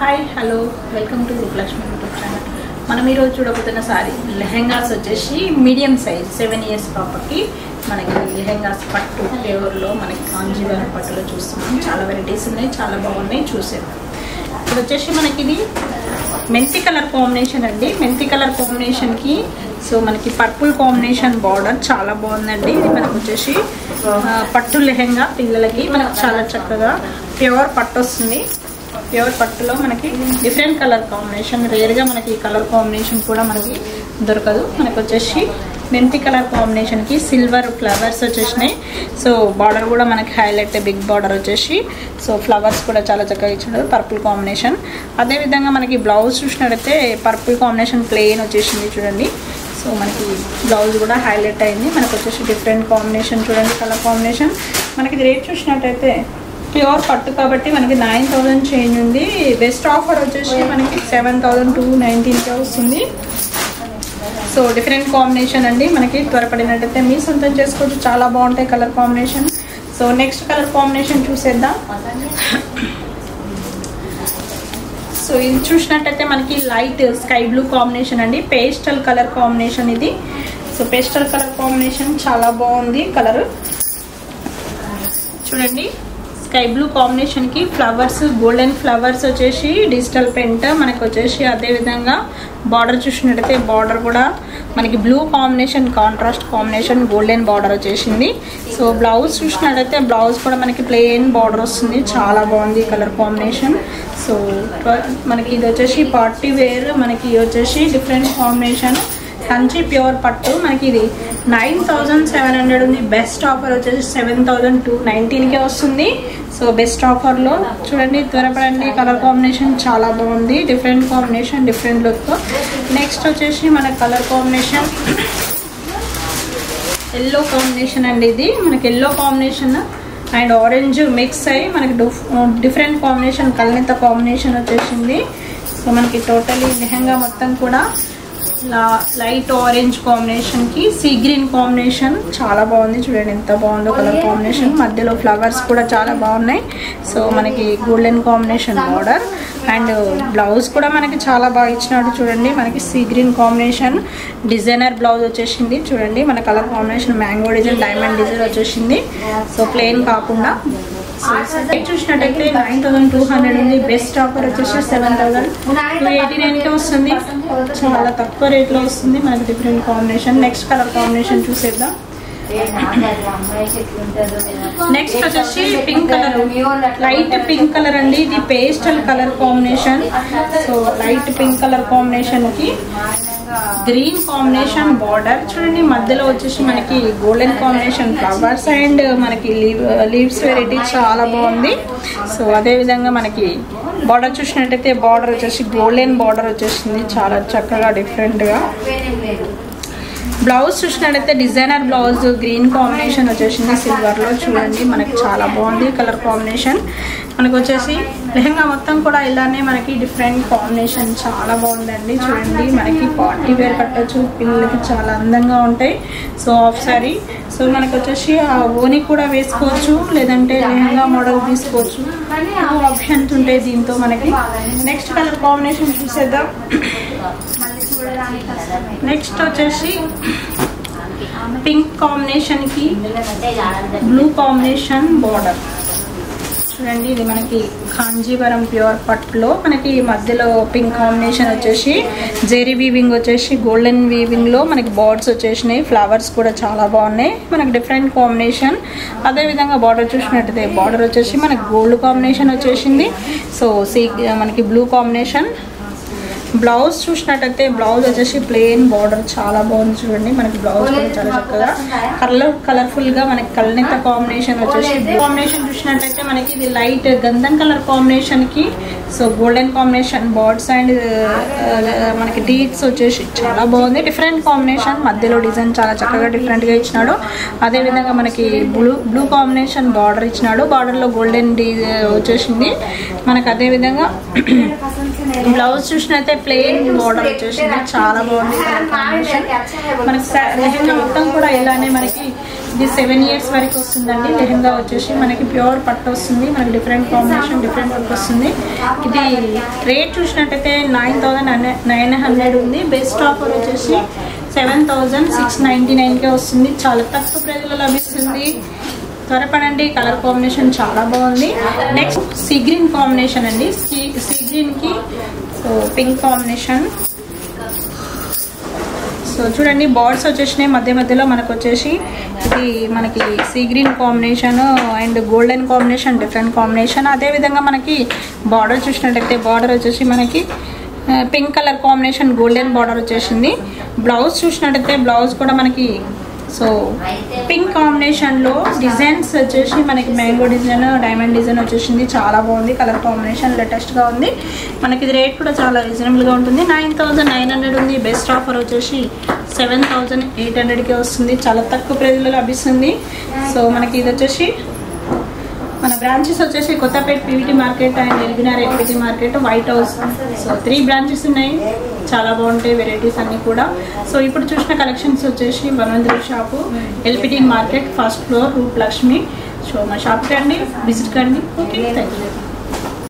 Hi hello welcome to Rupalakshmi YouTube channel. మనం ఈరోజు చూడబోతున్న sorry lehengas వచ్చేసి మీడియం సైజ్ 7 years పాపకి మనకి లెహెంగాస్ పట్టు ప్యూర్లో మనకి కాంజీవరం పట్టులో చూస్తున్నాం. చాలా వెరైటీస్ ఉన్నాయి, చాలా బాగున్నాయి, చూసేద్దాం. ఇప్పుడు వచ్చేసి మనకి ఇది మెంతి కలర్ కాంబినేషన్ అండి. మెంతి కలర్ కాంబినేషన్కి సో మనకి పర్పుల్ కాంబినేషన్ బార్డర్ చాలా బాగుందండి. ఇది మనకు వచ్చేసి పట్టు లెహెంగా పిల్లలకి మనకు చాలా చక్కగా ప్యూర్ పట్టు వస్తుంది. ప్యూర్ పట్టులో మనకి డిఫరెంట్ కలర్ కాంబినేషన్, రేర్గా మనకి ఈ కలర్ కాంబినేషన్ కూడా మనకి దొరకదు. మనకు వచ్చేసి మెంతి కలర్ కాంబినేషన్కి సిల్వర్ ఫ్లవర్స్ వచ్చేసినాయి. సో బార్డర్ కూడా మనకి హైలైట్ బిగ్ బార్డర్ వచ్చేసి సో ఫ్లవర్స్ కూడా చాలా చక్కగా ఇచ్చినారు. Purple combination. అదేవిధంగా మనకి బ్లౌజ్ చూసినట్టయితే పర్పుల్ కాంబినేషన్ ప్లెయిన్ వచ్చేసింది చూడండి. సో మనకి బ్లౌజ్ కూడా హైలైట్ అయింది. మనకు వచ్చేసి డిఫరెంట్ కాంబినేషన్ చూడండి, కలర్ కాంబినేషన్. మనకి ఇది రేట్ చూసినట్టయితే ప్యూర్ పట్టు కాబట్టి మనకి 9,000 చేంజ్ ఉంది. బెస్ట్ ఆఫర్ వచ్చేసి మనకి 7,219కే వస్తుంది. సో డిఫరెంట్ కాంబినేషన్ అండి. మనకి త్వరపడినట్టయితే మీ సొంతం చేసుకోవచ్చు. చాలా బాగుంటాయి colour combination. So next colour combination చూసేద్దాం. సో ఇది చూసినట్టయితే మనకి లైట్ స్కై బ్లూ కాంబినేషన్ అండి. పేస్టల్ కలర్ కాంబినేషన్ ఇది. సో పేస్టల్ కలర్ కాంబినేషన్ చాలా బాగుంది. కలర్ చూడండి, స్కై బ్లూ కాంబినేషన్కి ఫ్లవర్స్, గోల్డెన్ ఫ్లవర్స్ వచ్చేసి డిజిటల్ పెయింట్ మనకి వచ్చేసి. అదేవిధంగా బార్డర్ చూసినట్టయితే బార్డర్ కూడా మనకి blue combination, contrast combination, golden border వచ్చేసింది. సో బ్లౌజ్ చూసినట్టయితే బ్లౌజ్ కూడా మనకి ప్లెయిన్ బార్డర్ వస్తుంది. చాలా బాగుంది కలర్ కాంబినేషన్. సో మనకి ఇది వచ్చేసి పార్టీ వేర్, మనకి వచ్చేసి డిఫరెంట్ కాంబినేషన్ కంచి ప్యూర్ పట్టు. మనకి ఇది 9,700 ఉంది. బెస్ట్ ఆఫర్ వచ్చేసి 7,219కే వస్తుంది. సో బెస్ట్ ఆఫర్లో చూడండి, త్వరపడండి. కలర్ కాంబినేషన్ చాలా బాగుంది. Different combination, different look. Next వచ్చేసి మన కలర్ కాంబినేషన్ ఎల్లో కాంబినేషన్ అండి. ఇది మనకి yellow combination and orange mix అయ్యి మనకి డిఫరెంట్ కాంబినేషన్, కల్నేత కాంబినేషన్ వచ్చేసింది. సో మనకి టోటలీ లెహంగా మొత్తం కూడా లైట్ ఆరెంజ్ కాంబినేషన్ కి సీ గ్రీన్ కాంబినేషన్ చాలా బాగుంది. చూడండి ఎంత బాగుందో కలర్ కాంబినేషన్. మధ్యలో ఫ్లవర్స్ కూడా చాలా బాగున్నాయి. సో మనకి golden combination border and blouse కూడా మనకి చాలా బాగా ఇచ్చినాడు. చూడండి మనకి sea green combination designer blouse వచ్చేసింది. చూడండి మన colour combination mango design, diamond design వచ్చేసింది. సో ప్లెయిన్ కాకుండా చూసినట్టయితే 9,200 ఉంది. బెస్ట్ ఆఫర్ వచ్చేసి 7,289కే వస్తుంది. చాలా తక్కువ రేట్లో వస్తుంది మనకి. Different combination. Next colour combination చూసేద్దాం. నెక్స్ట్ వచ్చేసి pink colour, light pink colour అండి. ఇది pastel colour combination. So light pink colour combination కి గ్రీన్ కాంబినేషన్ బార్డర్ చూడండి. మధ్యలో వచ్చేసి మనకి గోల్డెన్ కాంబినేషన్ ఫ్లవర్స్ అండ్ మనకి లీవ్స్ వెరైటీ చాలా బాగుంది. సో అదే విధంగా మనకి బార్డర్ చూసినట్టయితే బార్డర్ వచ్చేసి గోల్డెన్ బార్డర్ వచ్చేసింది. చాలా చక్కగా డిఫరెంట్ గా. బ్లౌజ్ చూసినట్టయితే డిజైనర్ బ్లౌజ్ గ్రీన్ కాంబినేషన్ వచ్చేసింది సిల్వర్ లో. చూడండి మనకి చాలా బాగుంది కలర్ కాంబినేషన్. మనకు వచ్చేసి లెహంగా మొత్తం కూడా ఇలానే మనకి డిఫరెంట్ కాంబినేషన్ చాలా బాగుందండి. చూడండి మనకి పార్టీ వేర్ కట్టచ్చు, పిల్లలకి చాలా అందంగా ఉంటాయి. So half sorry. సో మనకు వచ్చేసి ఆ ఓని కూడా వేసుకోవచ్చు, లేదంటే లెహంగా మోడల్ తీసుకోవచ్చు. ఆప్షన్స్ ఉంటాయి దీంతో మనకి. నెక్స్ట్ కలర్ కాంబినేషన్ చూసేద్దాం. నెక్స్ట్ వచ్చేసి పింక్ కాంబినేషన్ కి బ్లూ కాంబినేషన్ బార్డర్ చూడండి. ఇది మనకి కాంజీవరం ప్యూర్ పట్టులో మనకి మధ్యలో పింక్ కాంబినేషన్ వచ్చేసి జెరీ వీవింగ్ వచ్చేసి గోల్డెన్ వీవింగ్ లో మనకి బర్డ్స్ వచ్చేసినాయి. ఫ్లవర్స్ కూడా చాలా బాగున్నాయి. మనకి డిఫరెంట్ కాంబినేషన్. అదేవిధంగా బార్డర్ చూసినట్టయితే బార్డర్ వచ్చేసి మనకి గోల్డ్ కాంబినేషన్ వచ్చేసింది. సో మనకి బ్లూ కాంబినేషన్. బ్లౌజ్ చూసినట్టయితే బ్లౌజ్ వచ్చేసి ప్లెయిన్ బార్డర్ చాలా బాగుంది. చూడండి మనకి బ్లౌజ్ కూడా చాలా చక్కగా కలర్ఫుల్ గా మనకి కల్నేత కాంబినేషన్ వచ్చేసి. కాంబినేషన్ చూసినట్టయితే మనకి ఇది లైట్ గంధం కలర్ కాంబినేషన్ కి so golden combination birds and మనకి డీట్స్ వచ్చేసి చాలా బాగుంది. Different combination. మధ్యలో డిజైన్ చాలా చక్కగా డిఫరెంట్ గా ఇచ్చినాడు. అదే విధంగా మనకి బ్లూ కాంబినేషన్ బార్డర్ ఇచ్చినాడు. బార్డర్ లో గోల్డెన్ వచ్చేసింది మనకి. అదే విధంగా బ్లౌజ్ చూసినట్టయితే ప్లెయిన్ బార్డర్ వచ్చేసింది. చాలా బాగుంది కలర్ కాంబినేషన్. మనకి లెహంగా మొత్తం కూడా ఇలానే మనకి ఇది 7 years వరకు వస్తుందండి. లెహంగా వచ్చేసి మనకి ప్యూర్ పట్టు వస్తుంది, మనకి డిఫరెంట్ కాంబినేషన్ డిఫరెంట్ వర్క్ వస్తుంది. ఇది రేట్ చూసినట్టయితే 9,900 ఉంది. బెస్ట్ ఆఫర్ వచ్చేసి 7,699కే వస్తుంది. చాలా తక్కువ ప్రైస్లో లభిస్తుంది. త్వరపడండి. కలర్ కాంబినేషన్ చాలా బాగుంది. నెక్స్ట్ సీ గ్రీన్ కాంబినేషన్ అండి. సీ గ్రీన్కి పింక్ కాంబినేషన్. సో చూడండి బార్డర్స్ వచ్చేసినాయి మధ్య మధ్యలో మనకు వచ్చేసి. ఇది మనకి sea green combination and golden combination different combination. అదేవిధంగా మనకి బార్డర్ చూసినట్టయితే బార్డర్ వచ్చేసి మనకి pink colour combination golden border వచ్చేసింది. బ్లౌజ్ చూసినట్టయితే బ్లౌజ్ కూడా మనకి సో పింక్ కాంబినేషన్లో డిజైన్స్ వచ్చేసి మనకి మ్యాంగో డిజైన్ డైమండ్ డిజైన్ వచ్చేసింది. చాలా బాగుంది. కలర్ కాంబినేషన్ లేటెస్ట్గా ఉంది. మనకి ఇది రేట్ కూడా చాలా రీజనబుల్గా ఉంటుంది. 9,900 ఉంది. బెస్ట్ ఆఫర్ వచ్చేసి 7,800కే వస్తుంది. చాలా తక్కువ ప్రైస్లో లభిస్తుంది. సో మనకి ఇది వచ్చేసి మన బ్రాంచెస్ వచ్చేసి Kothapet PVT market and LB Nagar LPT market, white house. So 3 branches ఉన్నాయి. చాలా బాగుంటాయి వెరైటీస్ అన్నీ కూడా. సో ఇప్పుడు చూసిన కలెక్షన్స్ వచ్చేసి Vanavantari shop, L P T market, first floor, Roop Lakshmi. So మా షాప్కి రండి, విజిట్ కండి. Okay, thank you.